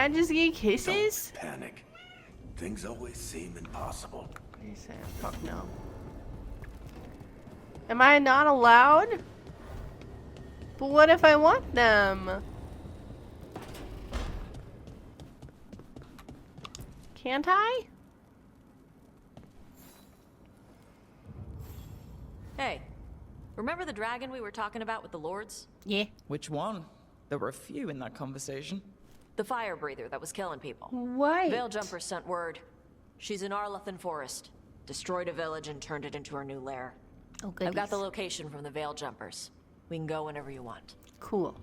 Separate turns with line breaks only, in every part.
I just get kisses?
Don't panic. Things always seem impossible.
He said, fuck no. Am I not allowed? But what if I want them? Can't I?
Hey, remember the dragon we were talking about with the lords?
Yeah.
Which one? There were a few in that conversation.
The fire breather that was killing people.
What?
Veiljumpers sent word. She's in Arlethan Forest. Destroyed a village and turned it into her new lair.
Oh, goodies.
I've got the location from the Veiljumpers. We can go whenever you want.
Cool.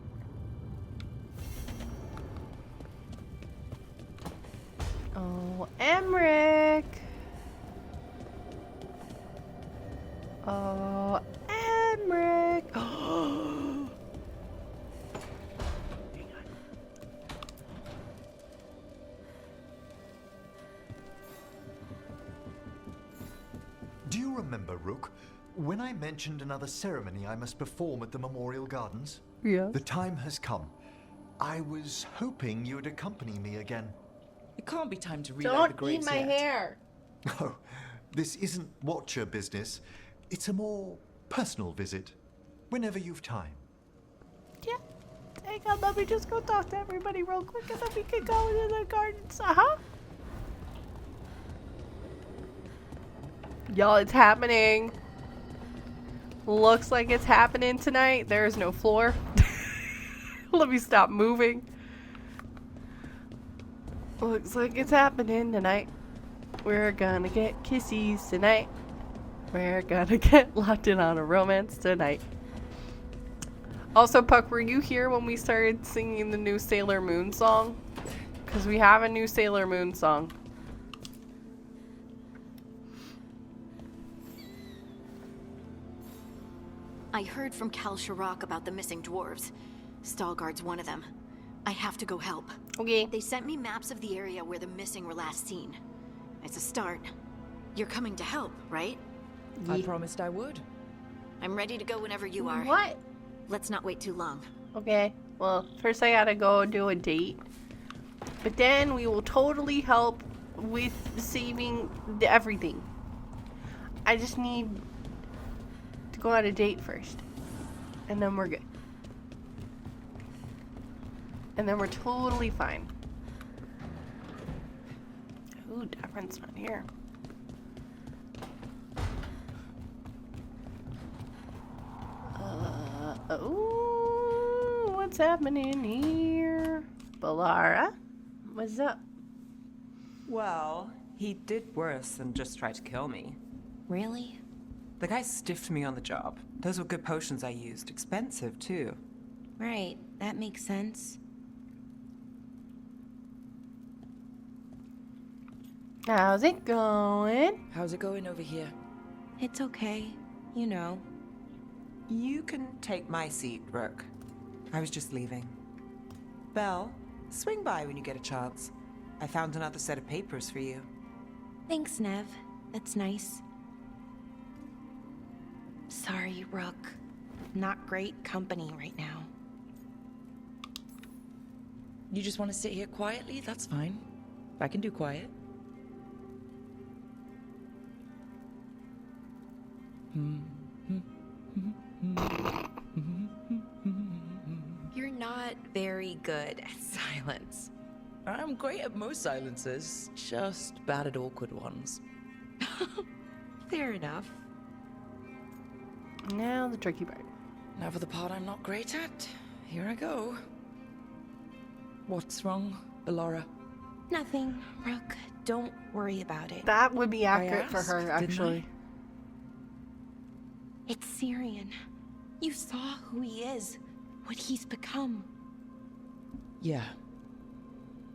Oh, Emmrich. Oh, Emmrich. Oh. Hang on.
Do you remember, Rook, when I mentioned another ceremony I must perform at the Memorial Gardens?
Yeah.
The time has come. I was hoping you would accompany me again.
It can't be time to relight the
Don't
graves
eat my
yet.
hair.
Oh, this isn't watcher business. It's a more personal visit. Whenever you've time.
Yeah. Hang on, let me just go talk to everybody real quick and then we can go into the gardens. Uh-huh. Y'all, it's happening. Looks like it's happening tonight. There is no floor. Let me stop moving. Looks like it's happening tonight. We're gonna get kissies tonight. We're gonna get locked in on a romance tonight. Also, Puck, were you here when we started singing the new Sailor Moon song? Because we have a new Sailor Moon song.
I heard from Cal Sharrock about the missing dwarves. Stalguard's one of them. I have to go help.
Okay.
They sent me maps of the area where the missing were last seen. It's a start. You're coming to help, right?
I promised I would.
I'm ready to go whenever you are.
What?
Let's not wait too long.
Okay. Well, first I gotta go do a date. But then we will totally help with saving everything. I just need to go on a date first. And then we're good. And then we're totally fine. Ooh, Nevarran's not here. Ooh, what's happening here? Balara? What's up?
Well, he did worse than just try to kill me.
Really?
The guy stiffed me on the job. Those were good potions I used. Expensive, too.
Right, that makes sense.
How's it going?
How's it going over here?
It's okay. You know.
You can take my seat, Rook. I was just leaving. Belle, swing by when you get a chance. I found another set of papers for you.
Thanks, Nev. That's nice. Sorry, Rook. Not great company right now.
You just want to sit here quietly? That's fine. I can do quiet.
You're not very good at silence.
I'm great at most silences, just bad at awkward ones.
Fair enough.
Now the tricky part.
Now for the part I'm not great at. Here I go. What's wrong, Balara?
Nothing, Rook. Don't worry about it.
That would be accurate for
asked,
her,
didn't I?
actually.
It's Syrian. You saw who he is, what he's become.
Yeah.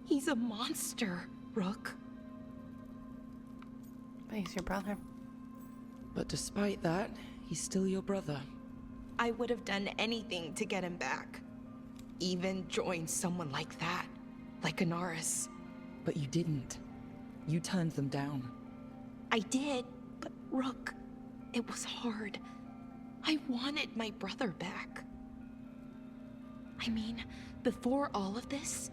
He's a monster, Rook.
But he's your brother.
But despite that, he's still your brother.
I would have done anything to get him back. Even join someone like that, like Anaris.
But you didn't. You turned them down.
I did, but Rook, it was hard. I wanted my brother back. I mean, before all of this,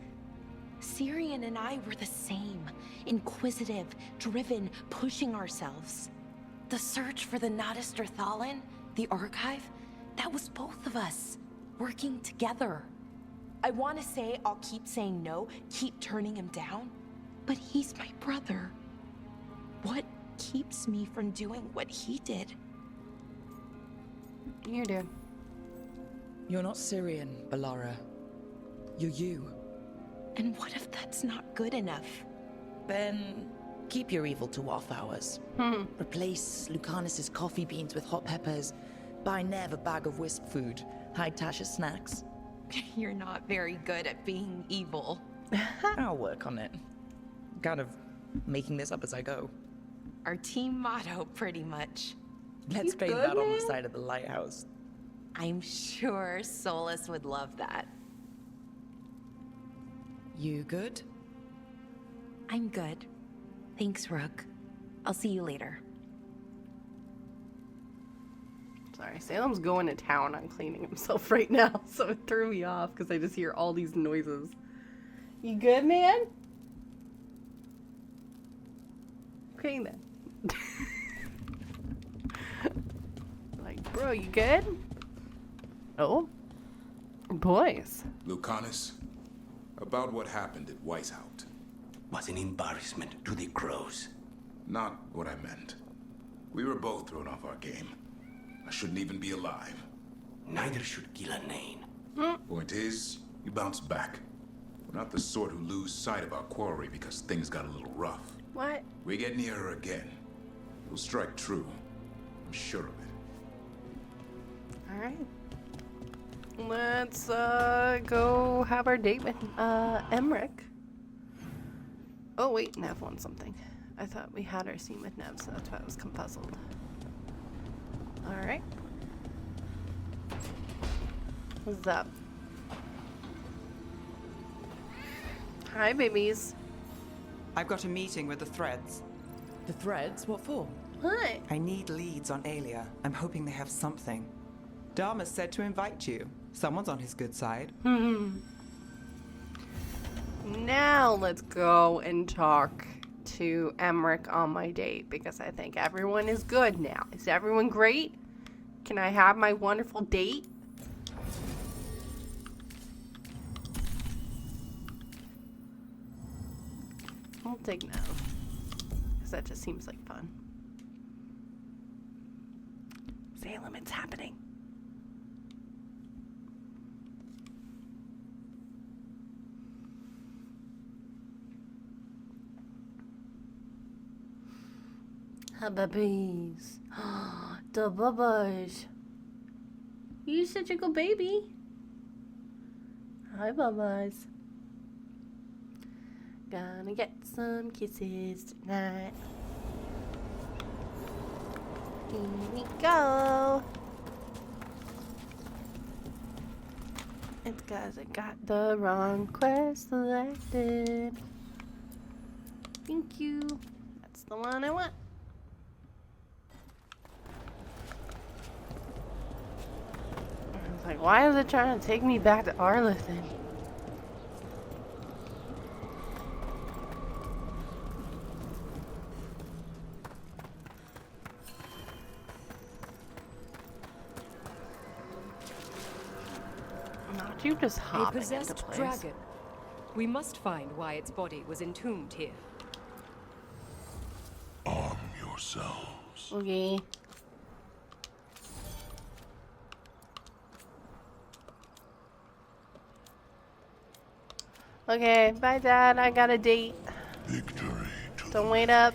Syrian and I were the same. Inquisitive, driven, pushing ourselves. The search for the Nadister Thalin, the archive, that was both of us, working together. I want to say I'll keep saying no, keep turning him down, but he's my brother. What keeps me from doing what he did?
You do.
You're not Syrian, Balara. You're you.
And what if that's not good enough?
Then keep your evil to off hours. Replace Lucanus's coffee beans with hot peppers. Buy Nev a bag of wisp food. Hide Tasha's snacks.
You're not very good at being evil.
I'll work on it. Kind of making this up as I go.
Our team motto, pretty much.
Let's paint that on the side of the lighthouse.
I'm sure Solus would love that.
You good?
I'm good. Thanks, Rook. I'll see you later.
Sorry, Salem's going to town on cleaning himself right now, so it threw me off because I just hear all these noises. You good, man? Okay, then. Like, bro, you good? Oh? Boys.
Lucanus, about what happened at Weishaupt.
Was an embarrassment to the crows.
Not what I meant. We were both thrown off our game. I shouldn't even be alive.
Neither should Gillanane.
Point is, you bounced back. We're not the sort who lose sight of our quarry because things got a little rough.
What?
We get near her again. We'll strike true. I'm sure of it.
Alright. Let's go have our date with Emmrich. Oh wait, Nev wants something. I thought we had our scene with Nev, so that's why I was confuzzled. Alright. What's up? Hi, babies.
I've got a meeting with the Threads.
The threads? What for?
Hi.
I need leads on Aelia. I'm hoping they have something. Dharma said to invite you. Someone's on his good side.
Now let's go and talk to Emmrich on my date because I think everyone is good now. Is everyone great? Can I have my wonderful date? I'll take no. Because that just seems like fun. Salem, it's happening. Hi, babies. The Bubbas. You're such a good baby. Hi, Bubbas. Gonna get some kisses tonight. Here we go. It's 'cause I got the wrong quest selected. Thank you. That's the one I want. I was like, why is it trying to take me back to Arlithin? Not you just
A
hopping into
possessed
place.
dragon. We must find why its body was entombed here.
Arm yourselves.
Okay. Okay, bye Dad, I got a date.
Victory to
Don't wait up.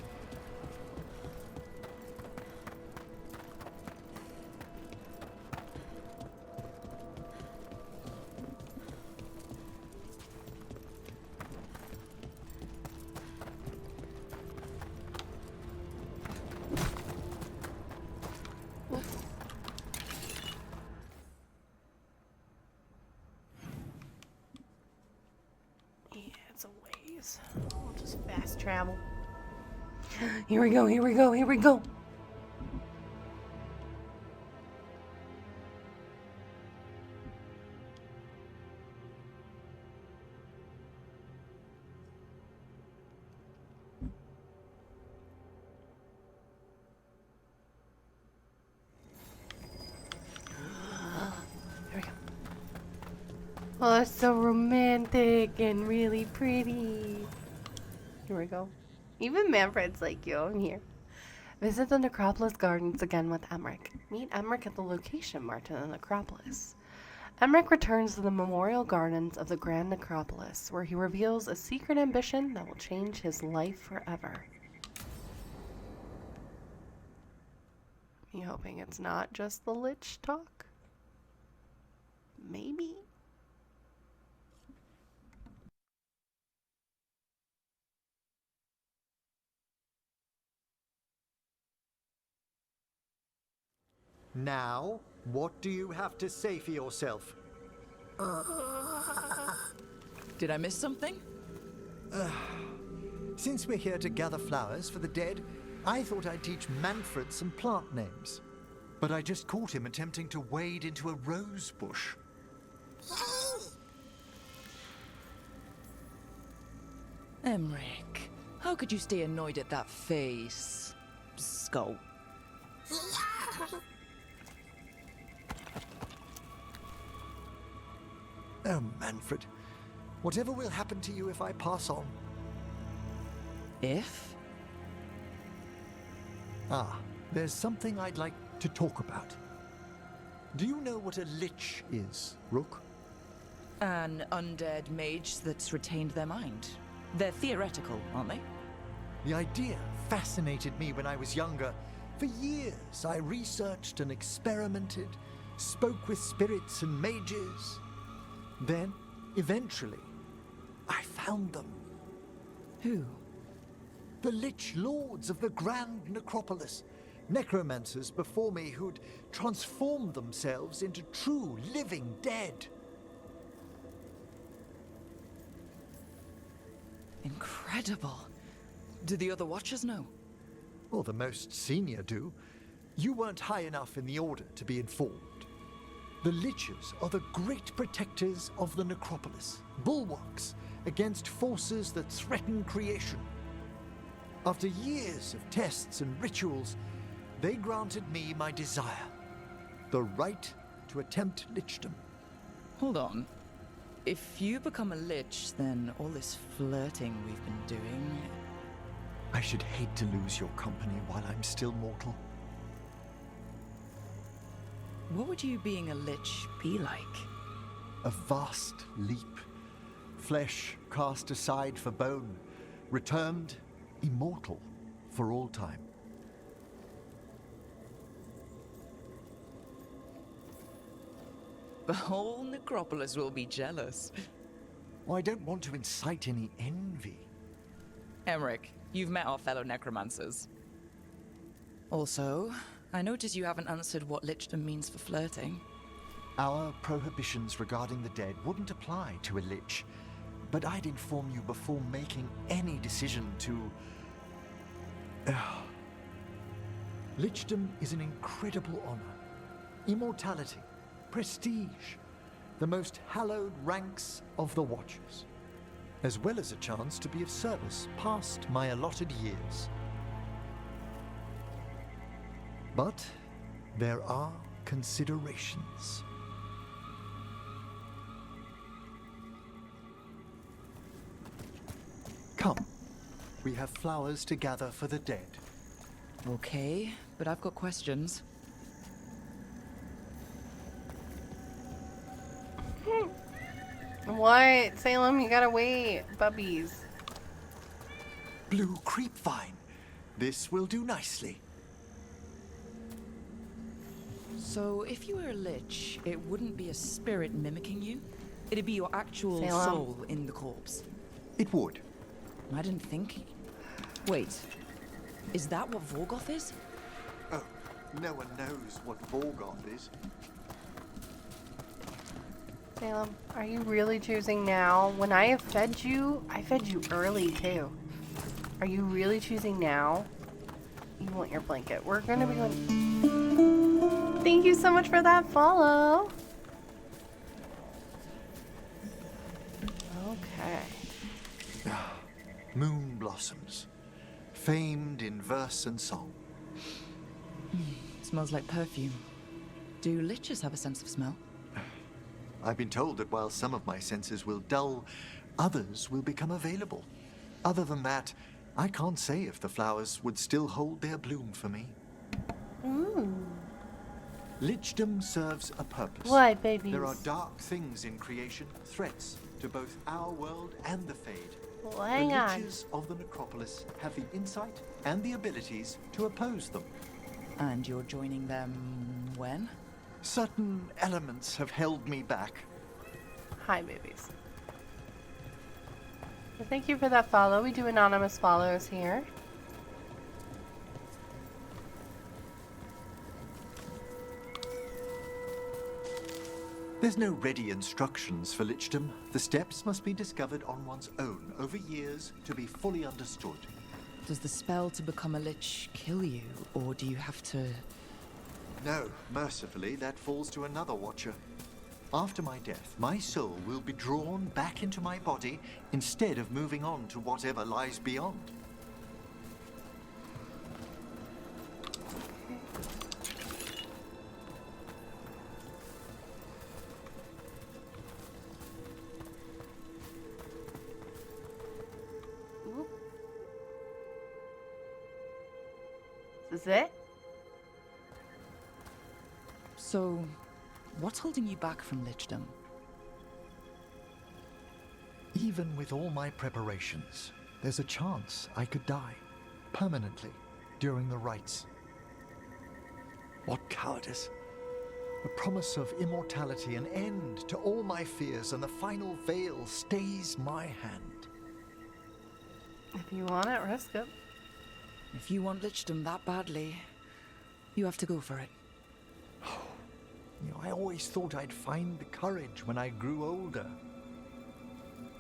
Yeah, it's a ways. We'll just fast travel. Here we go, here we go, here we go. Oh, it's so romantic and really pretty. Here we go. Even Manfred's like, yo, I'm here. Visit the Necropolis Gardens again with Emmrich. Meet Emmrich at the location marked in the Necropolis. Emmrich returns to the Memorial Gardens of the Grand Necropolis, where he reveals a secret ambition that will change his life forever. Me hoping it's not just the Lich talk. Maybe.
Now, what do you have to say for yourself?
Did I miss something?
Since we're here to gather flowers for the dead, I thought I'd teach Manfred some plant names. But I just caught him attempting to wade into a rose bush.
Emmrich, how could you stay annoyed at that face? Skull.
Oh, Manfred. Whatever will happen to you if I pass on?
If?
Ah, there's something I'd like to talk about. Do you know what a lich is, Rook?
An undead mage that's retained their mind. They're theoretical, aren't they?
The idea fascinated me when I was younger. For years, I researched and experimented, spoke with spirits and mages. Then, eventually, I found them.
Who?
The Lich Lords of the Grand Necropolis. Necromancers before me who'd transformed themselves into true living dead.
Incredible. Do the other Watchers know?
Well, the most senior do. You weren't high enough in the Order to be informed. The Liches are the great protectors of the Necropolis, bulwarks against forces that threaten creation. After years of tests and rituals, they granted me my desire, the right to attempt lichdom.
Hold on. If you become a lich, then all this flirting we've been doing...
I should hate to lose your company while I'm still mortal.
What would you being a lich be like?
A vast leap. Flesh cast aside for bone, returned immortal for all time.
The whole necropolis will be jealous.
I don't want to incite any envy.
Emmrich, you've met our fellow necromancers. Also, I notice you haven't answered what lichdom means for flirting.
Our prohibitions regarding the dead wouldn't apply to a lich, but I'd inform you before making any decision to... Lichdom is an incredible honor. Immortality, prestige, the most hallowed ranks of the Watchers, as well as a chance to be of service past my allotted years. But there are considerations. Come, we have flowers to gather for the dead.
Okay, but I've got questions.
What? Salem, you gotta wait. Bubbies.
Blue creepvine. This will do nicely.
So, if you were a lich, it wouldn't be a spirit mimicking you? It'd be your actual
Salem.
soul in the corpse.
It would.
I didn't think... Wait, is that what Veilguard is?
Oh, no one knows what Veilguard is.
Salem, are you really choosing now? When I have fed you, I fed you early too. Are you really choosing now? You want your blanket. We're gonna be going... Thank you so much for that follow. Okay.
Moon blossoms, famed in verse and song.
Smells like perfume. Do liches have a sense of smell?
I've been told that while some of my senses will dull, others will become available. Other than that, I can't say if the flowers would still hold their bloom for me. Lichdom serves a purpose.
Why, babies?
There are dark things in creation, threats to both our world and the Fade.
Well, hang
the
on.
Liches of the Necropolis have the insight and the abilities to oppose them.
And you're joining them when?
Certain elements have held me back.
Hi, babies. Well, thank you for that follow. We do anonymous follows here.
There's no ready instructions for Lichdom. The steps must be discovered on one's own over years to be fully understood.
Does the spell to become a lich kill you, or do you have to...
No, mercifully, that falls to another watcher. After my death, my soul will be drawn back into my body instead of moving on to whatever lies beyond.
This is it?
So, what's holding you back from Lichdom?
Even with all my preparations, there's a chance I could die permanently during the rites. What cowardice! The promise of immortality, an end to all my fears, and the final veil stays my hand.
If you want it, risk it.
If you want Lichdom that badly, you have to go for it.
I always thought I'd find the courage when I grew older.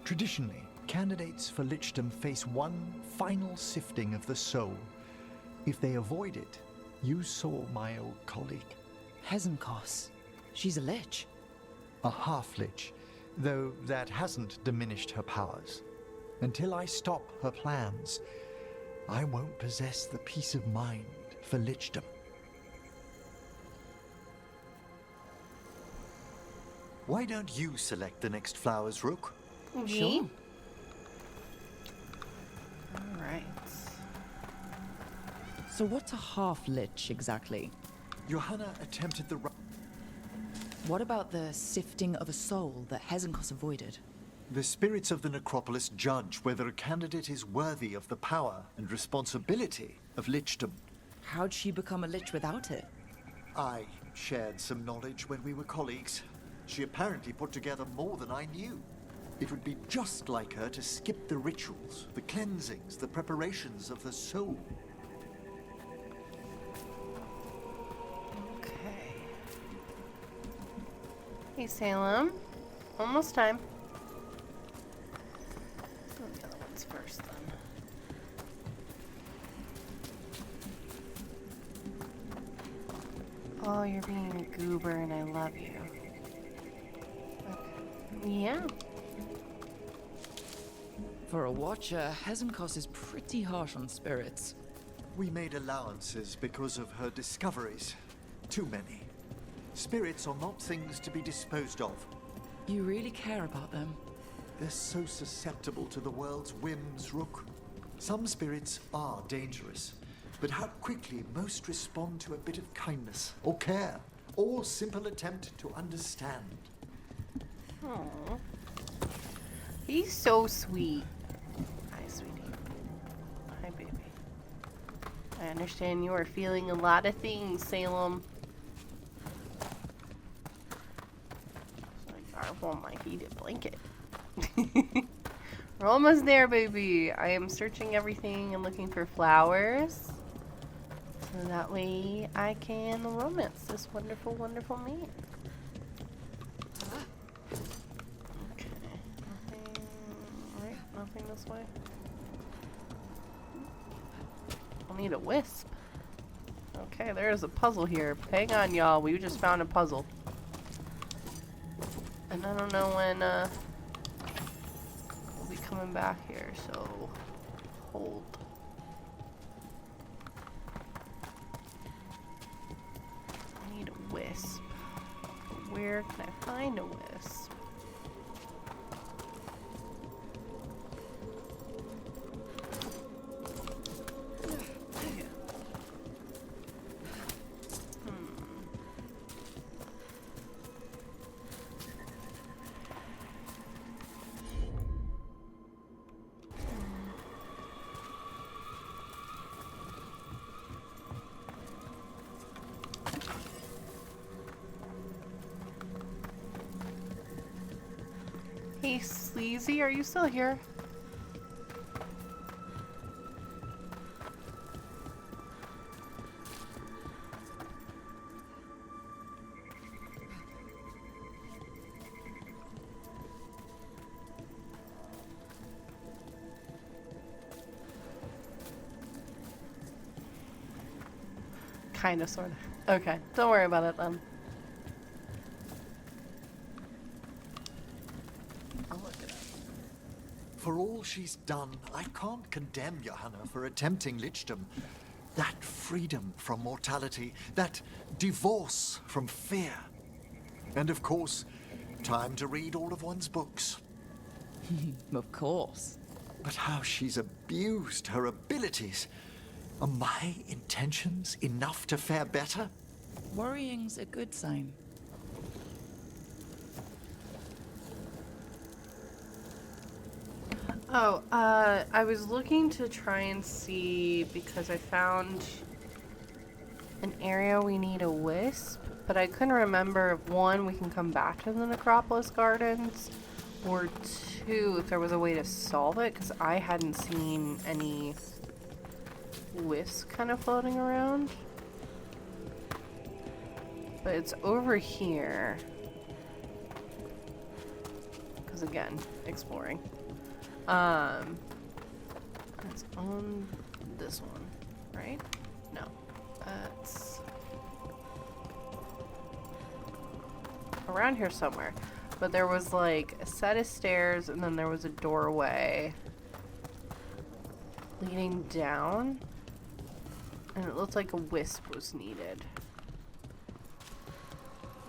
Traditionally, candidates for Lichdom face one final sifting of the soul. If they avoid it, you saw my old colleague.
Hezenkos. She's a lich.
A half-lich, though that hasn't diminished her powers. Until I stop her plans, I won't possess the peace of mind for Lichdom. Why don't you select the next flowers, Rook?
Sure. Alright.
So what's a half-lich exactly?
Johanna attempted the...
What about the sifting of a soul that Hezenkos avoided?
The spirits of the Necropolis judge whether a candidate is worthy of the power and responsibility of Lichdom.
How'd she become a lich without it?
I shared some knowledge when we were colleagues. She apparently put together more than I knew. It would be just like her to skip the rituals, the cleansings, the preparations of the soul.
Okay. Hey, Salem. Almost time. Let's do the other ones first, then. Oh, you're being a goober, and I love you. Okay. Yeah.
For a watcher, Hezenkos is pretty harsh on spirits.
We made allowances because of her discoveries. Too many. Spirits are not things to be disposed of.
You really care about them?
They're so susceptible to the world's whims, Rook. Some spirits are dangerous, but how quickly most respond to a bit of kindness, or care, or simple attempt to understand.
Aww. He's so sweet. Hi, sweetie. Hi, baby. I understand you are feeling a lot of things, Salem. So I garble my heated blanket. We're almost there, baby. I am searching everything and looking for flowers. So that way I can romance this wonderful, wonderful man. Okay. Nothing this way. I'll need a wisp. Okay, there's a puzzle here. Hang on, y'all. We just found a puzzle. And I don't know when we'll be coming back here, so hold. I need a wisp. A Where can I find a wisp? Hey, Sleazy, are you still here? Kinda, sorta. Okay, don't worry about it then.
For all she's done, I can't condemn Johanna for attempting lichdom. That freedom from mortality, that divorce from fear. And of course, time to read all of one's books.
Of course.
But how she's abused her abilities. Are my intentions enough to fare better?
Worrying's a good sign.
Oh, I was looking to try and see, because I found an area we need a wisp, but I couldn't remember if one, we can come back to the Necropolis Gardens, or two, if there was a way to solve it, because I hadn't seen any wisps kind of floating around. But it's over here. Because again, exploring. It's on this one, right? No. It's around here somewhere. But there was like a set of stairs and then there was a doorway leading down. And it looked like a wisp was needed.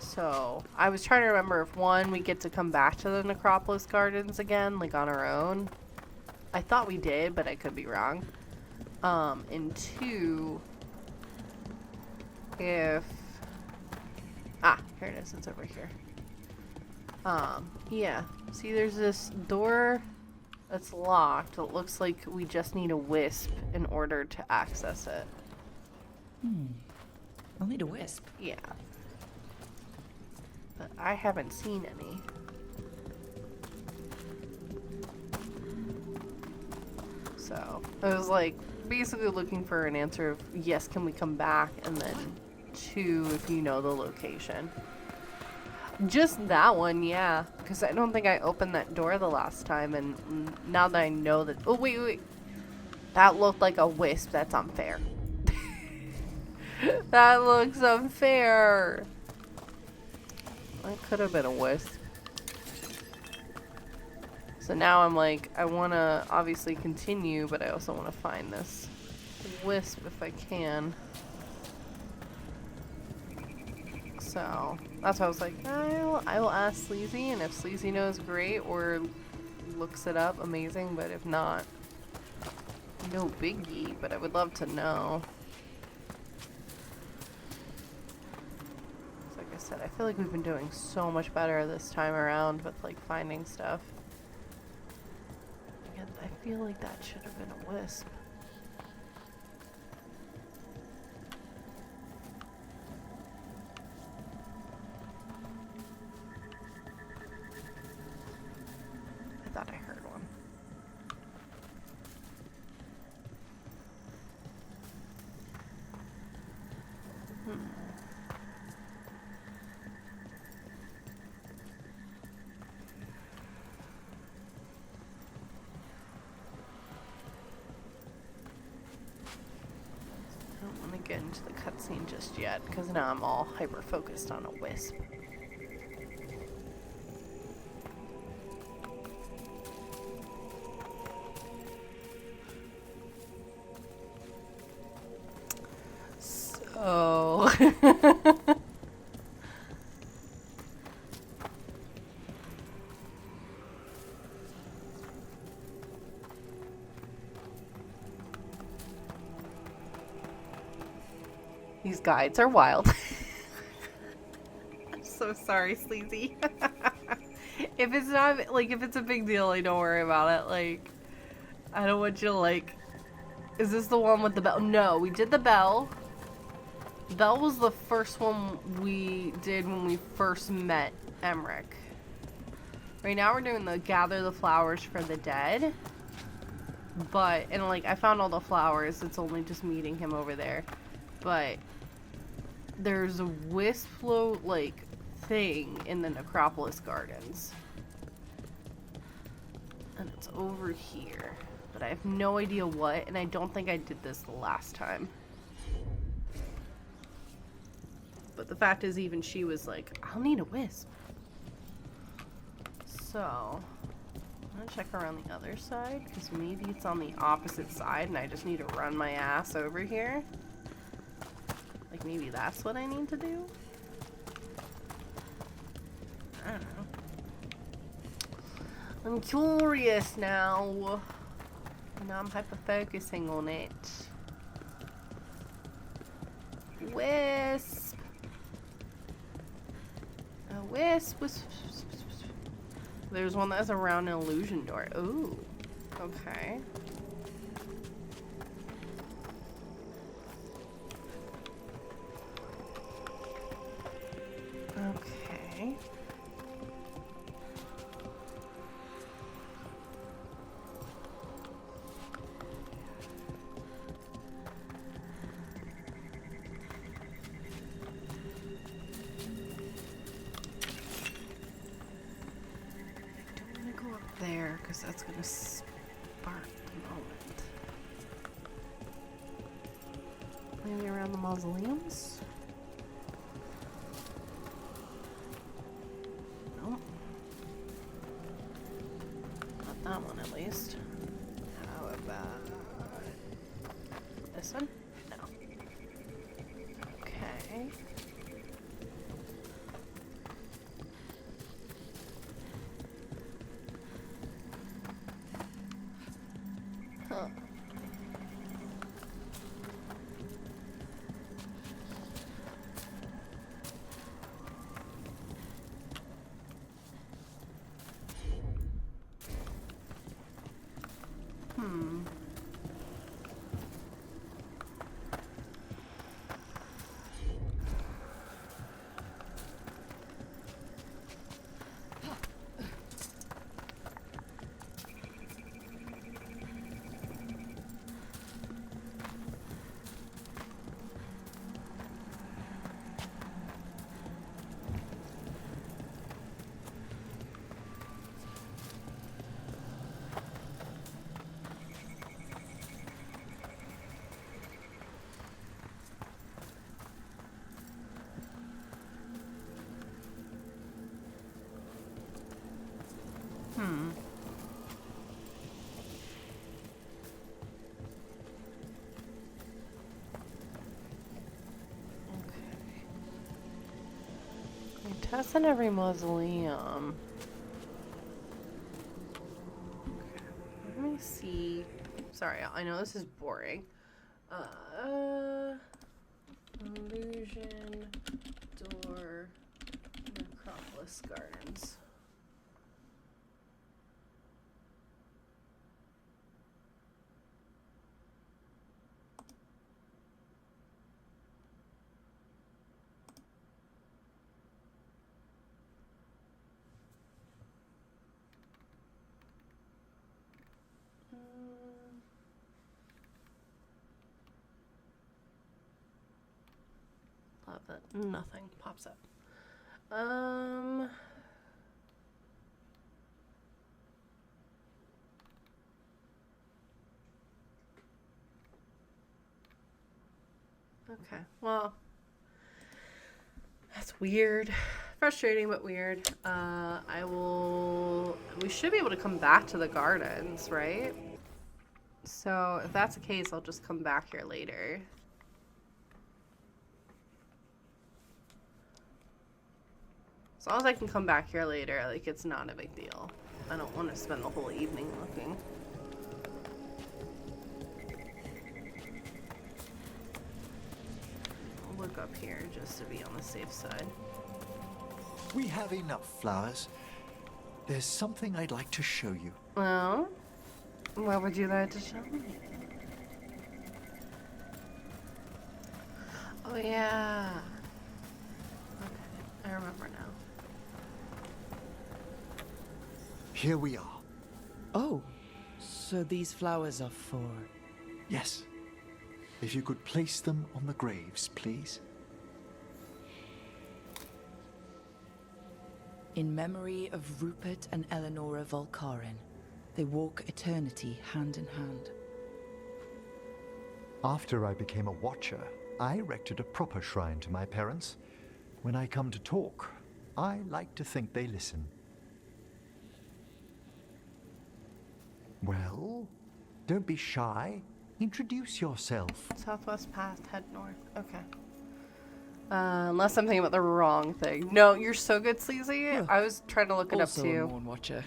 So, I was trying to remember if one, we get to come back to the Necropolis Gardens again, like on our own. I thought we did, but I could be wrong. And two, if... Ah, here it is, it's over here. Yeah. See, there's this door that's locked. It looks like we just need a wisp in order to access it.
I'll need a wisp.
Yeah. But I haven't seen any. So, I was like, basically looking for an answer of, yes, can we come back? And then, two, if you know the location. Just that one, yeah. Because I don't think I opened that door the last time, and now that I know that... Oh, wait. That looked like a wisp. That's unfair. That looks unfair. That could have been a wisp. So now I'm like, I want to obviously continue, but I also want to find this wisp if I can. So that's why I was like, I will ask Sleazy, and if Sleazy knows, great, or looks it up, amazing, but if not, no biggie, but I would love to know. Like I said, I feel like we've been doing so much better this time around with like finding stuff. Again, I feel like that should have been a wisp. I thought I heard one. I don't want to get into the cutscene just yet, because now I'm all hyper-focused on a wisp. So... These guides are wild. I'm so sorry, Sleazy. If it's not, like, if it's a big deal, like, don't worry about it. Like, I don't want you to, like... Is this the one with the bell? No, we did the bell. Bell was the first one we did when we first met Emmrich. Right now we're doing the gather the flowers for the dead. But, and like, I found all the flowers. It's only just meeting him over there. But there's a wisp float, like, thing in the Necropolis Gardens. And it's over here. But I have no idea what, and I don't think I did this the last time. But the fact is, even she was like, I'll need a wisp. So, I'm gonna check around the other side, because maybe it's on the opposite side, and I just need to run my ass over here. Like, maybe that's what I need to do? I don't know. I'm curious now. And I'm hyper-focusing on it. Wisp! A wisp. There's one that's around an illusion door. Ooh. Okay. Okay. There, because that's going to spark the moment. Maybe around the mausoleums? Nope. Not that one, at least. How about this one? No. Okay. Huh. Test in every mausoleum. Okay. Let me see. Sorry, I know this is boring. Illusion door, Necropolis Gardens. Love that nothing pops up. Okay, well, that's weird. Frustrating, but weird. We should be able to come back to the gardens, right? So if that's the case, I'll just come back here later. As long as I can come back here later, like, it's not a big deal. I don't want to spend the whole evening looking. here just to be on the safe side.
We have enough flowers. There's something I'd like to show you.
Well, what would you like to show me? Oh yeah. Okay, I remember now.
Here we are.
Oh, so these flowers are for...
Yes. If you could place them on the graves, please.
In memory of Rupert and Eleonora Volcarin, they walk eternity hand in hand.
After I became a watcher, I erected a proper shrine to my parents. When I come to talk, I like to think they listen. Well, don't be shy. Introduce yourself.
Southwest path, head north. Okay. Unless I'm thinking about the wrong thing. No, you're so good, Sleazy. I was trying to look it up
Also
too.
a Mourn watcher.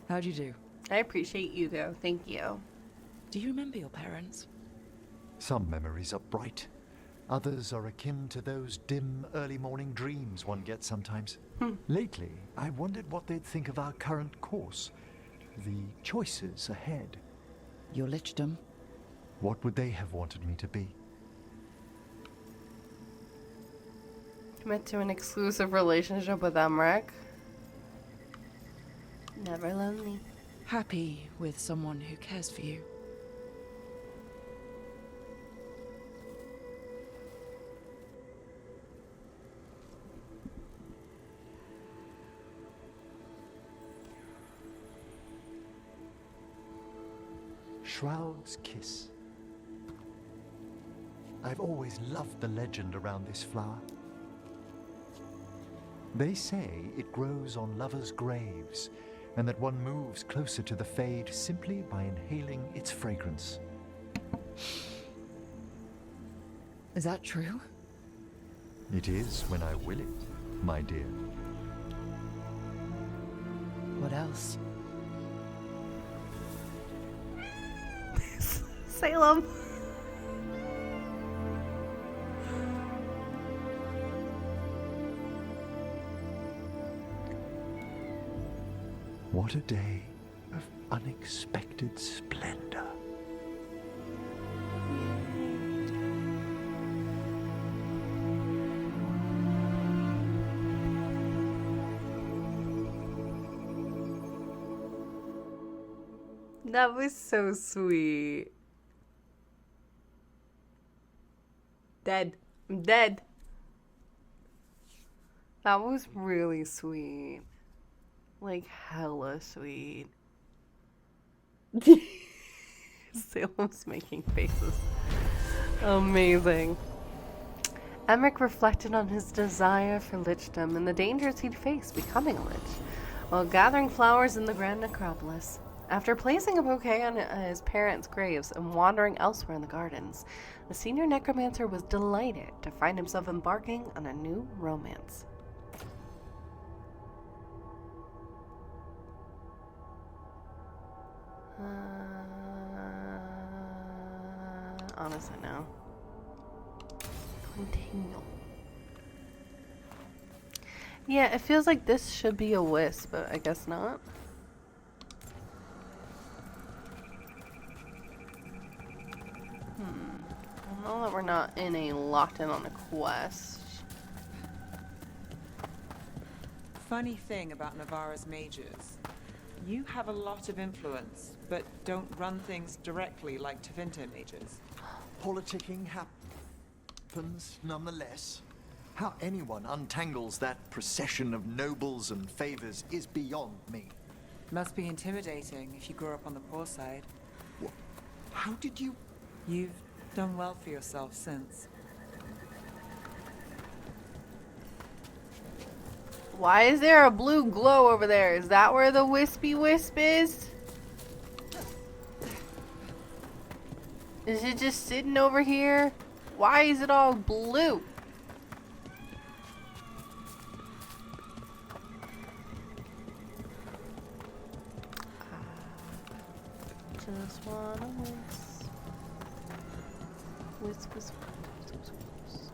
How'd you do?
I appreciate you though. Thank you.
Do you remember your parents?
Some memories are bright. Others are akin to those dim, early morning dreams one gets sometimes. Lately, I wondered what they'd think of our current course. The choices ahead.
Your lichdom?
What would they have wanted me to be?
Commit to an exclusive relationship with Emmrich. Never lonely.
Happy with someone who cares for you.
Shroud's kiss. I've always loved the legend around this flower. They say it grows on lovers' graves, and that one moves closer to the fade simply by inhaling its fragrance.
Is that true?
It is when I will it, my dear.
What else?
Salem.
What a day of unexpected splendor.
That was so sweet. Dead. I'm dead. That was really sweet. Like, hella sweet. Salem's making faces. Amazing. Emmrich reflected on his desire for lichdom and the dangers he'd face becoming a lich, while gathering flowers in the Grand Necropolis. After placing a bouquet on his parents' graves and wandering elsewhere in the gardens, the senior necromancer was delighted to find himself embarking on a new romance. Honestly, no. Continue. Yeah, it feels like this should be a wisp, but I guess not. I know that we're not locked in on a quest.
Funny thing about Nevarra's mages. You have a lot of influence, but don't run things directly like Tevinter mages.
Politicking happens nonetheless. How anyone untangles that procession of nobles and favors is beyond me.
Must be intimidating if you grew up on the poor side.
How did you...
You've done well for yourself since.
Why is there a blue glow over there? Is that where the wispy wisp is? Is it just sitting over here? Why is it all blue? I just wanna wisp. Wisp, wisp, wisp, wisp.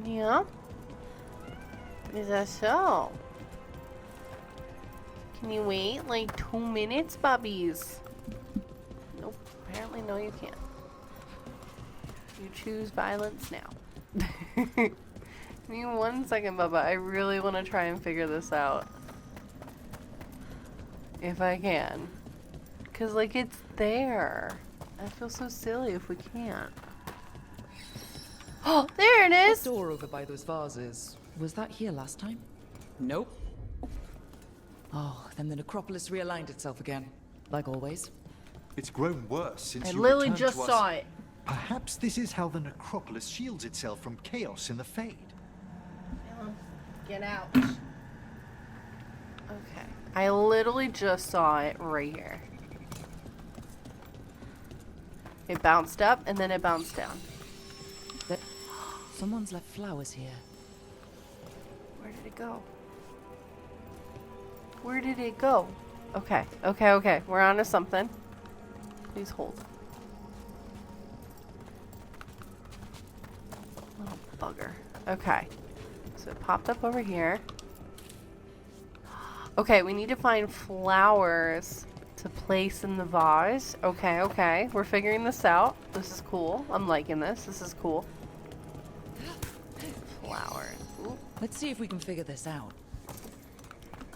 Yeah? Is that so? Can you wait like 2 minutes, bubbies? Nope. Apparently, no, you can't. You choose violence now. Give me 1 second, Bubba. I really want to try and figure this out. If I can. Because, like, it's there. I feel so silly if we can't. Oh, there it is!
The door over by those vases. Was that here last time?
Nope.
Oh, then the necropolis realigned itself again. Like always.
It's grown worse since
I
you
literally
returned
just
to us.
saw it.
Perhaps this is how the necropolis shields itself from chaos in the Fade.
Get out. Okay. I literally just saw it right here. It bounced up and then it bounced down.
Someone's left flowers here.
Where did it go? Where did it go? Okay, okay, okay. We're on to something. Please hold. Little bugger. Okay. So it popped up over here. Okay, we need to find flowers to place in the vase. Okay, okay. We're figuring this out. This is cool. I'm liking this. This is cool. Flowers. Ooh,
Let's see if we can figure this out.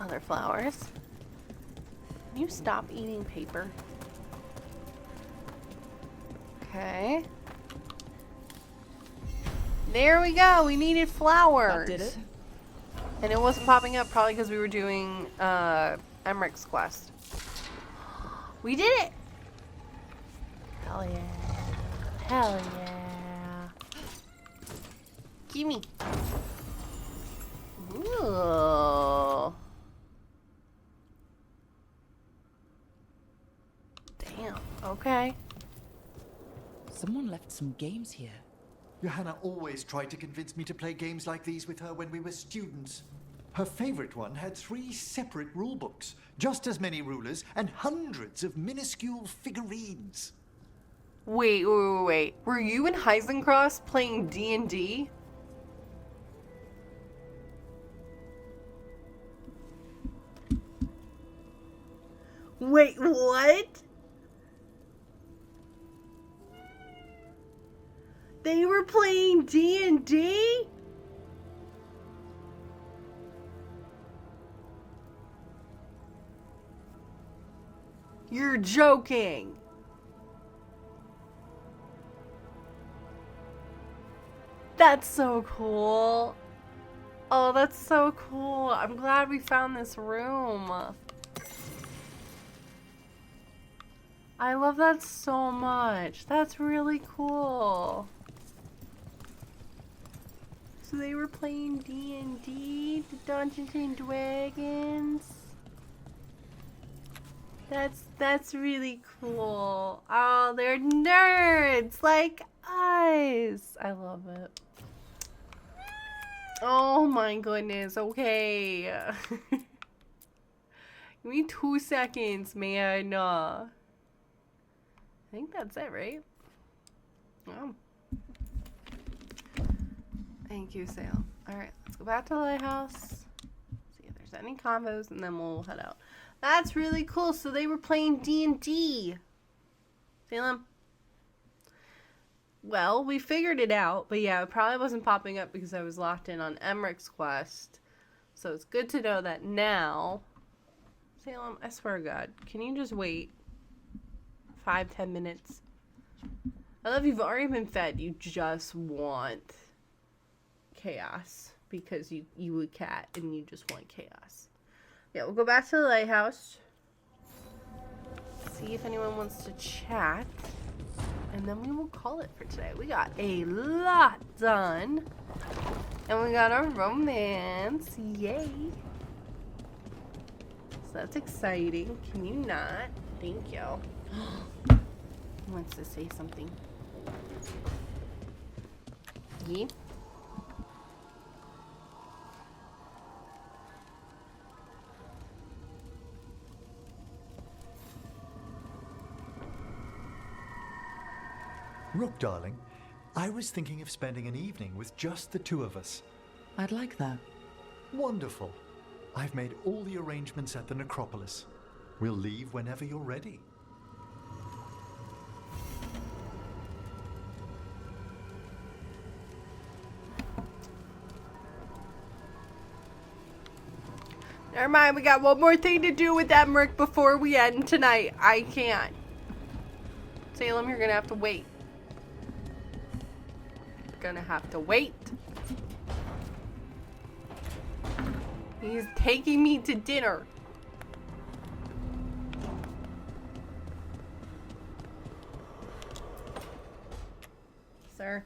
other flowers. Can you stop eating paper? Okay. There we go. We needed flowers.
That did it?
And it wasn't popping up probably because we were doing Emmrich's quest. We did it! Hell yeah. Hell yeah. Gimme. Ooh. Damn. Okay.
Someone left some games here.
Johanna always tried to convince me to play games like these with her when we were students. Her favorite one had 3 separate rulebooks, just as many rulers, and hundreds of minuscule figurines.
Wait. Were you and Heisencross playing D&D? Wait, what? They were playing D&D? You're joking. That's so cool. Oh, that's so cool. I'm glad we found this room. I love that so much. That's really cool. So they were playing D&D, the Dungeons and Dragons. That's really cool. Oh, they're nerds like us. I love it. Oh my goodness. Okay. Give me 2 seconds, man. I think that's it, right? Oh. Thank you, Salem. Alright, let's go back to the lighthouse. See if there's any combos, and then we'll head out. That's really cool. So they were playing D&D. Salem? Well, we figured it out. But yeah, it probably wasn't popping up because I was locked in on Emmrich's quest. So it's good to know that now. Salem, I swear to God, can you just wait 5-10 minutes? I love you've already been fed. You just want chaos because you a cat and you just want chaos. Yeah, we'll go back to the lighthouse. See if anyone wants to chat. And then we will call it for today. We got a lot done. And we got our romance. Yay. So that's exciting. Can you not? Thank you. He wants to say something. Yeah.
Rook, darling, I was thinking of spending an evening with just the two of us.
I'd like that.
Wonderful. I've made all the arrangements at the necropolis. We'll leave whenever you're ready.
Never mind, we got one more thing to do with Emmrich before we end tonight. I can't. Salem, you're gonna have to wait. Gonna have to wait. He's taking me to dinner. Sir.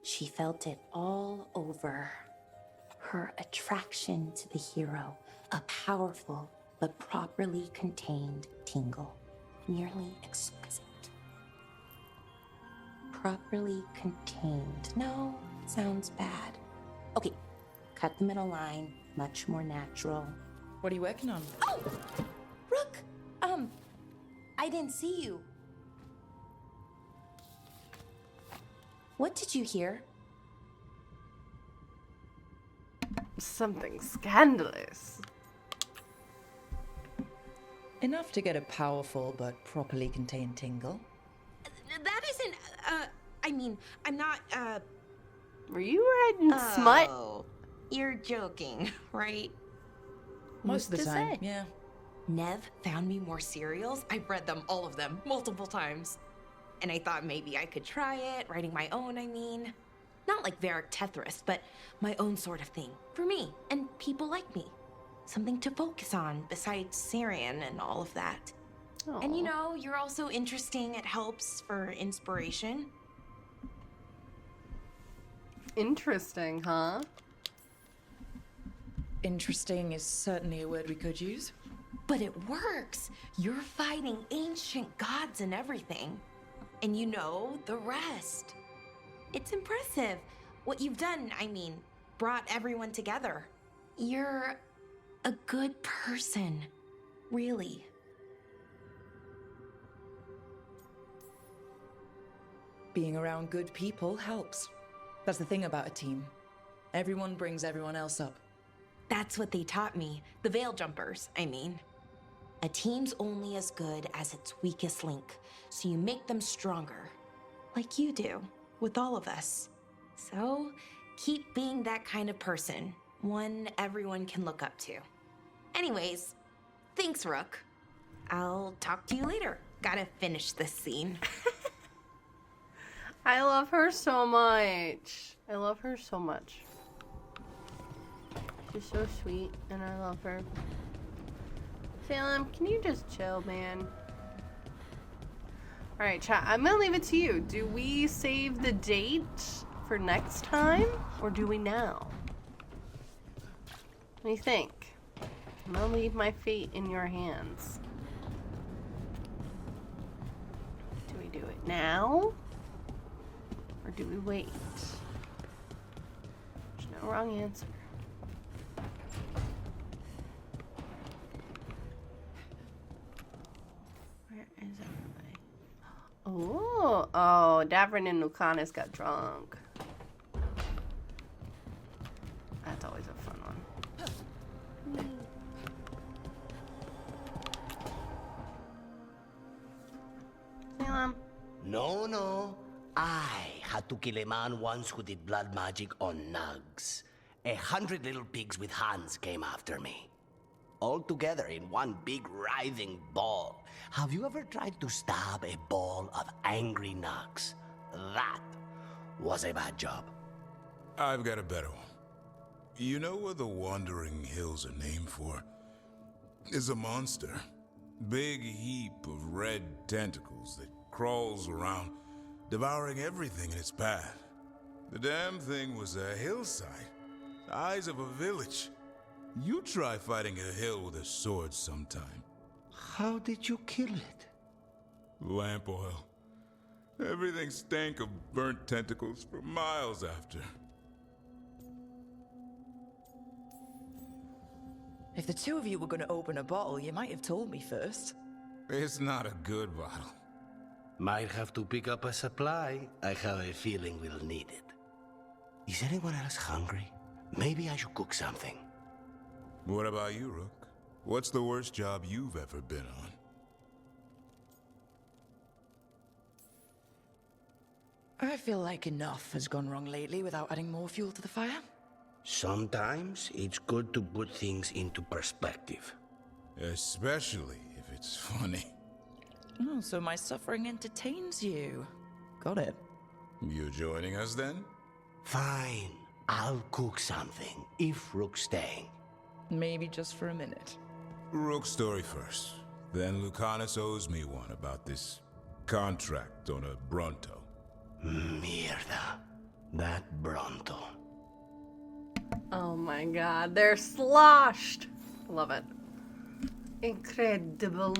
She felt it all over. Her attraction to the hero, a powerful but properly contained tingle, nearly exquisite. Properly contained. No, sounds bad. Okay, cut the middle line, much more natural.
What are you working on?
Oh! Rook! I didn't see you. What did you hear?
Something scandalous.
Enough to get a powerful but properly contained tingle.
That isn't, I mean, I'm not,
Were you reading smut?
Oh, you're joking, right?
Most of the time, yeah.
Nev found me more serials. I've read them, all of them, multiple times. And I thought maybe I could try it, writing my own, I mean. Not like Varric Tethrist, but my own sort of thing. For me, and people like me. Something to focus on, besides Syrian and all of that.
Aww.
And you know, you're also interesting. It helps for inspiration.
Interesting, huh?
Interesting is certainly a word we could use.
But it works. You're fighting ancient gods and everything. And you know the rest. It's impressive. What you've done, I mean, brought everyone together. You're a good person. Really.
Being around good people helps. That's the thing about a team. Everyone brings everyone else up.
That's what they taught me. The Veil Jumpers, I mean. A team's only as good as its weakest link, so you make them stronger. Like you do, with all of us. So, keep being that kind of person. One everyone can look up to. Anyways, thanks, Rook. I'll talk to you later. Gotta finish this scene.
I love her so much. I love her so much. She's so sweet, and I love her. Salem, can you just chill, man? Alright, chat, I'm gonna leave it to you. Do we save the date for next time, or do we now? What do you think? I'm gonna leave my fate in your hands. Do we do it now? Or do we wait? There's no wrong answer. Where is everybody? Oh, Nevarran and Lucanus got drunk. That's always a fun one. Salem.
No. I had to kill a man once who did blood magic on nugs. 100 little pigs with hands came after me. All together in one big writhing ball. Have you ever tried to stab a ball of angry nugs? That was a bad job.
I've got a better one. You know what the Wandering Hills are named for? It's a monster. Big heap of red tentacles that crawls around, devouring everything in its path. The damn thing was a hillside, the eyes of a village. You try fighting a hill with a sword sometime.
How did you kill it?
Lamp oil. Everything stank of burnt tentacles for miles after.
If the two of you were going to open a bottle, you might have told me first.
It's not a good bottle.
Might have to pick up a supply. I have a feeling we'll need it. Is anyone else hungry? Maybe I should cook something.
What about you, Rook? What's the worst job you've ever been on?
I feel like enough has gone wrong lately without adding more fuel to the fire.
Sometimes it's good to put things into perspective.
Especially if it's funny.
Oh, so my suffering entertains you. Got it.
You joining us then?
Fine. I'll cook something, if Rook's staying.
Maybe just for a minute.
Rook's story first. Then Lucanus owes me one about this contract on a Bronto.
Mierda. That Bronto.
Oh my god, they're sloshed! Love it. Incredible.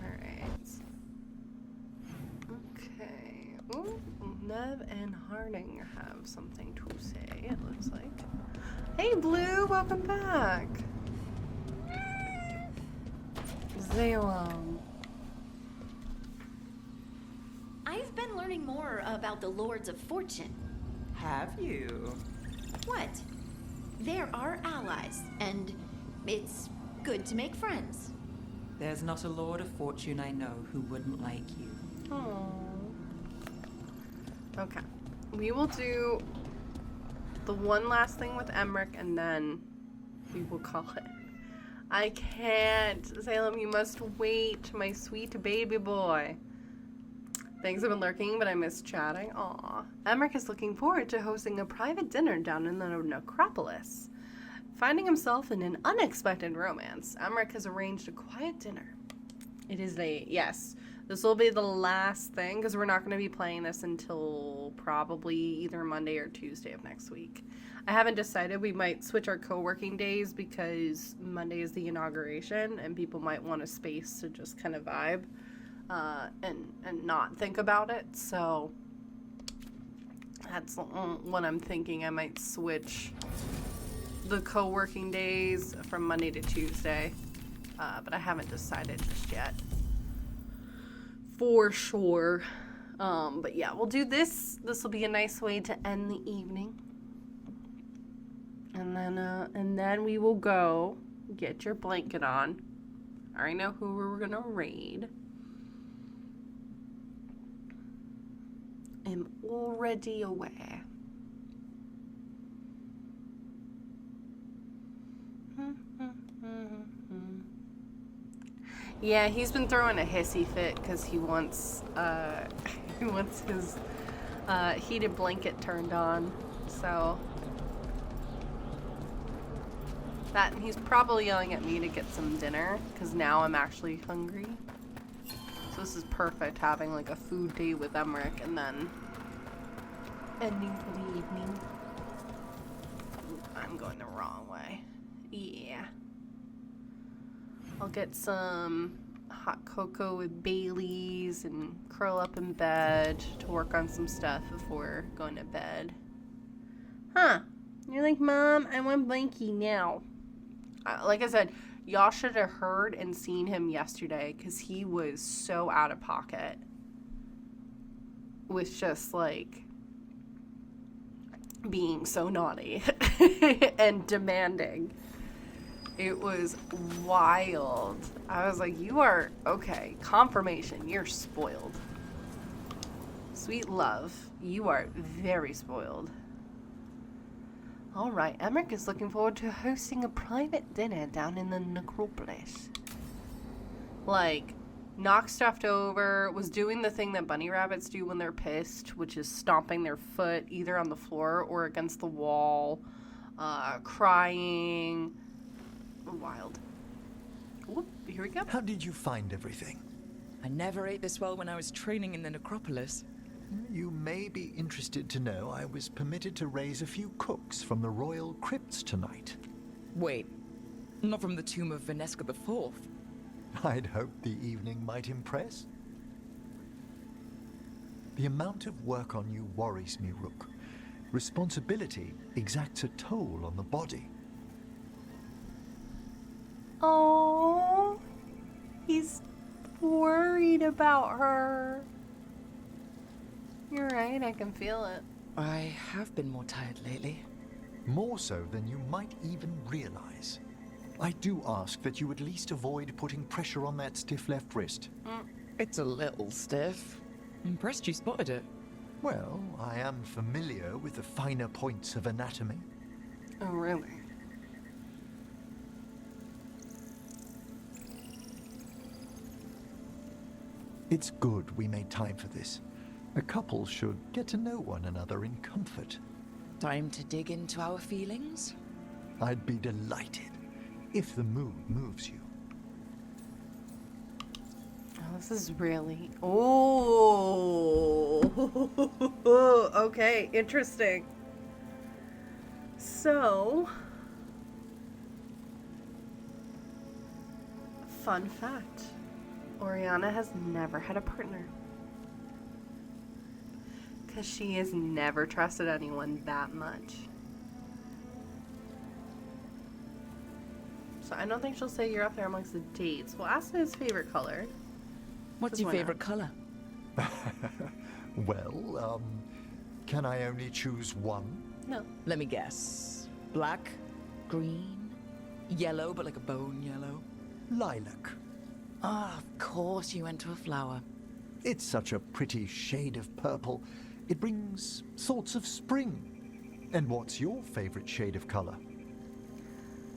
Alright. Okay. Ooh, Nev and Harding have something to say, it looks like. Hey Blue, welcome back! Zalem.
I've been learning more about the Lords of Fortune.
Have you?
What? They're our allies, and it's good to make friends.
There's not a Lord of Fortune I know who wouldn't like you.
Aww. Okay. We will do the one last thing with Emmrich, and then we will call it. I can't. Salem, you must wait, my sweet baby boy. Things have been lurking, but I miss chatting. Aw. Emmrich is looking forward to hosting a private dinner down in the necropolis. Finding himself in an unexpected romance, Emmrich has arranged a quiet dinner. It is yes, this will be the last thing, because we're not going to be playing this until probably either Monday or Tuesday of next week. I haven't decided. We might switch our co-working days, because Monday is the inauguration, and people might want a space to just kind of vibe. And not think about it, so that's what I'm thinking. I might switch the co-working days from Monday to Tuesday, but I haven't decided just yet for sure. But yeah, we'll do this. This will be a nice way to end the evening, and then we will go get your blanket on. I already know who we're gonna raid. I'm already aware. Yeah, he's been throwing a hissy fit because he wants his heated blanket turned on. So that, and he's probably yelling at me to get some dinner because now I'm actually hungry. So this is perfect, having like a food date with Emmrich and then ending the evening. Ooh, I'm going the wrong way. Yeah. I'll get some hot cocoa with Baileys and curl up in bed to work on some stuff before going to bed. Huh. You're like, Mom, I want Blanky now. Like I said, y'all should have heard and seen him yesterday because he was so out of pocket with just like being so naughty and demanding. It was wild. I was like, you are okay. Confirmation, you're spoiled. Sweet love, you are very spoiled. Alright, Emmrich is looking forward to hosting a private dinner down in the necropolis. Like, knocked stuff over, was doing the thing that bunny rabbits do when they're pissed, which is stomping their foot either on the floor or against the wall, crying. Wild. Whoop, here we go.
How did you find everything?
I never ate this well when I was training in the necropolis.
You may be interested to know I was permitted to raise a few cooks from the royal crypts tonight.
Wait, not from the tomb of Veneska IV?
I'd hoped the evening might impress. The amount of work on you worries me, Rook. Responsibility exacts a toll on the body.
Oh, he's worried about her. You're right, I can feel it.
I have been more tired lately.
More so than you might even realize. I do ask that you at least avoid putting pressure on that stiff left wrist.
It's a little stiff. Impressed you spotted it.
Well, I am familiar with the finer points of anatomy.
Oh, really?
It's good we made time for this. A couple should get to know one another in comfort.
Time to dig into our feelings?
I'd be delighted if the mood moves you.
Oh, this is really... Oh! Okay, interesting. So... Fun fact. Orianna has never had a partner. Because she has never trusted anyone that much. So I don't think she'll say you're up there amongst the dates. We'll ask him his favorite color.
What's your favorite color?
Well, can I only choose one?
No.
Let me guess. Black? Green? Yellow, but like a bone yellow?
Lilac.
Ah, of course you went to a flower.
It's such a pretty shade of purple. It brings thoughts of spring. And what's your favorite shade of color?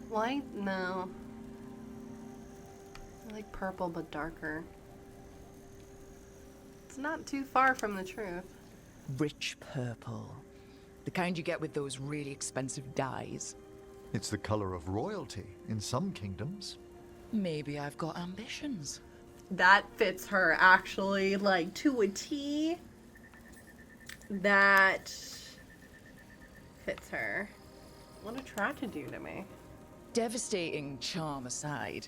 White? No. I like purple, but darker. It's not too far from the truth.
Rich purple. The kind you get with those really expensive dyes.
It's the color of royalty in some kingdoms.
Maybe I've got ambitions.
That fits her, actually, like, to a T. That fits her. What a tragedy to me.
Devastating charm aside,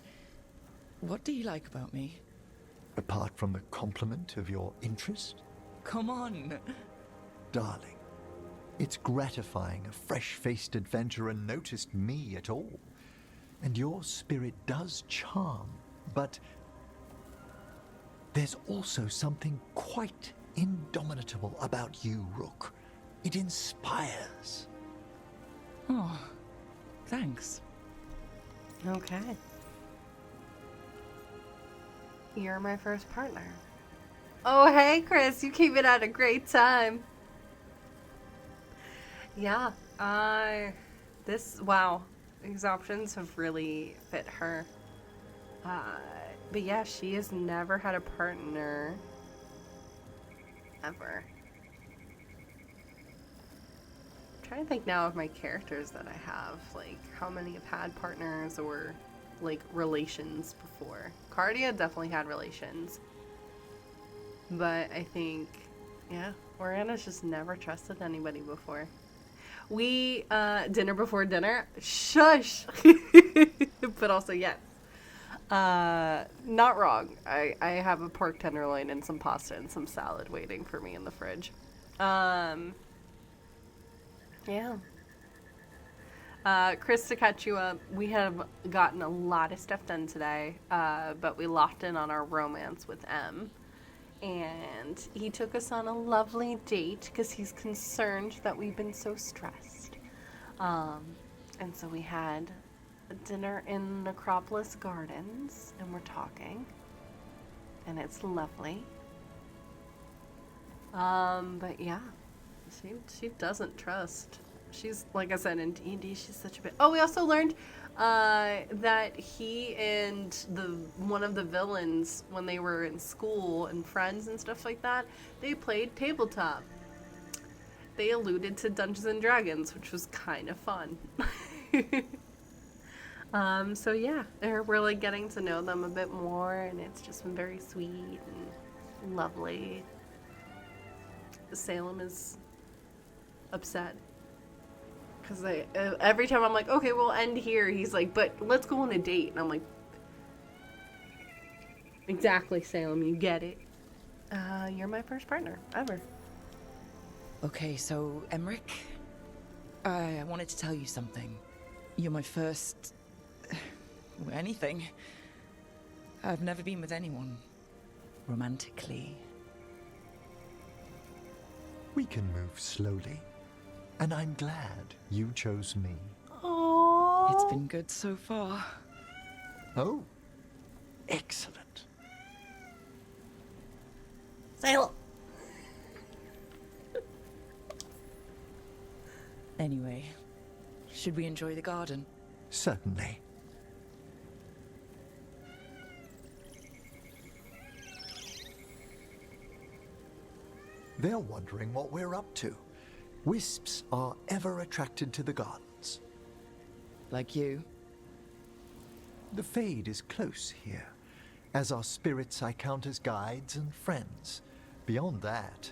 what do you like about me?
Apart from the compliment of your interest?
Come on.
Darling, it's gratifying a fresh-faced adventurer noticed me at all. And your spirit does charm, but there's also something quite indomitable about you, Rook. It inspires.
Oh, thanks.
Okay. You're my first partner. Oh, hey, Chris, you came in at a great time. Yeah, wow. These options have really fit her. But yeah, she has never had a partner. Ever. I'm trying to think now of my characters that I have. Like, how many have had partners or, like, relations before. Cardia definitely had relations. But I think, yeah, Orianna's just never trusted anybody before. We, dinner before dinner, shush! But also, yes. Not wrong. I have a pork tenderloin and some pasta and some salad waiting for me in the fridge. Yeah. Chris, to catch you up, we have gotten a lot of stuff done today, but we locked in on our romance with M. And he took us on a lovely date because he's concerned that we've been so stressed. And so we had a dinner in Nevarran Gardens, and we're talking. And it's lovely. But yeah, she doesn't trust. She's, like I said, in D&D, she's such a bit... Oh, we also learned that he and one of the villains, when they were in school and friends and stuff like that, they played tabletop. They alluded to Dungeons and Dragons, which was kind of fun. So yeah, we're like getting to know them a bit more, and it's just been very sweet and lovely. Salem is upset. Because every time I'm like, okay, we'll end here. He's like, but let's go on a date. And I'm like, exactly, Salem, you get it. You're my first partner, ever.
Okay, so, Emmrich, I wanted to tell you something. You're my first... anything. I've never been with anyone romantically.
We can move slowly, and I'm glad you chose me.
Oh,
It's been good so far.
Oh, excellent.
Sail.
Anyway, should we enjoy the garden?
Certainly. They're wondering what we're up to. Wisps are ever attracted to the gardens.
Like you?
The Fade is close here. As our spirits, I count as guides and friends. Beyond that,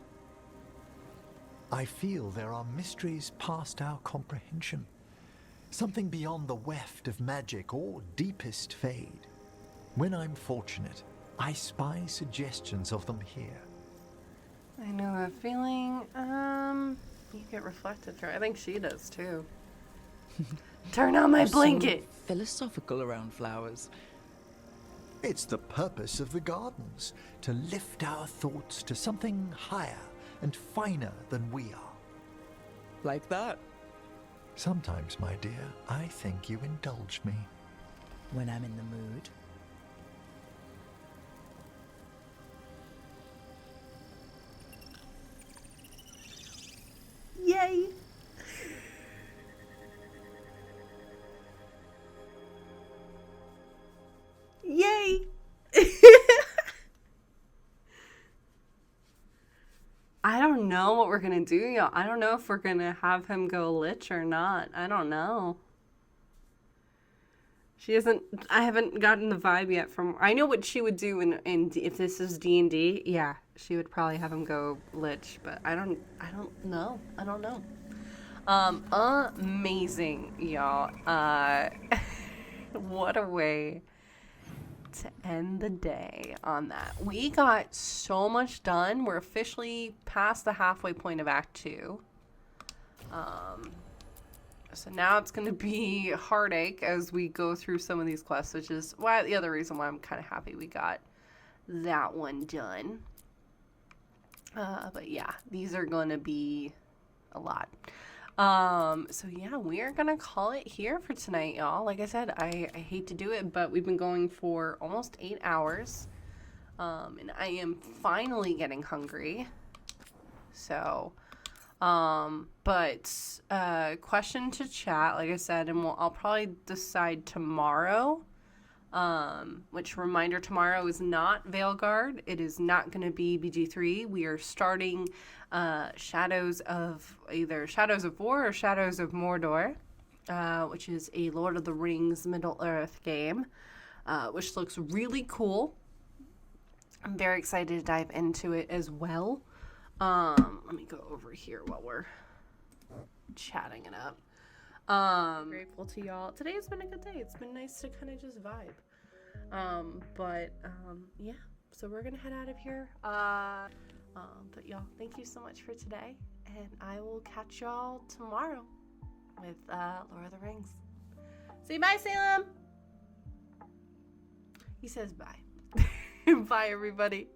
I feel there are mysteries past our comprehension. Something beyond the weft of magic or deepest Fade. When I'm fortunate, I spy suggestions of them here.
I know that feeling. You get reflected through. I think she does too. Turn on my
You're so
blanket.
philosophical around flowers.
It's the purpose of the gardens, to lift our thoughts to something higher and finer than we are.
Like that.
Sometimes, my dear, I think you indulge me.
When I'm in the mood.
Yay! Yay! I don't know what we're gonna do, y'all. I don't know if we're gonna have him go lich or not. I don't know. I haven't gotten the vibe yet from, I know what she would do in if this is D&D. Yeah, she would probably have him go lich, but I don't know. I don't know. Amazing, y'all. What a way to end the day on that. We got so much done. We're officially past the halfway point of Act 2. So now it's going to be heartache as we go through some of these quests, which is why the other reason why I'm kind of happy we got that one done. But yeah, these are going to be a lot. So yeah, we are going to call it here for tonight, y'all. Like I said, I hate to do it, but we've been going for almost 8 hours. And I am finally getting hungry. So, question to chat, like I said, and I'll probably decide tomorrow. Which, reminder, tomorrow is not Veilguard. It is not going to be BG3. We are starting Shadows of War or Shadows of Mordor, which is a Lord of the Rings Middle-earth game, which looks really cool. I'm very excited to dive into it as well. Let me go over here while we're chatting it up. Grateful to y'all. Today's been a good day. It's been nice to kind of just vibe. Yeah, so we're gonna head out of here. But y'all, thank you so much for today, and I will catch y'all tomorrow with Lord of the Rings. Say bye, Salem. He says bye. Bye, everybody.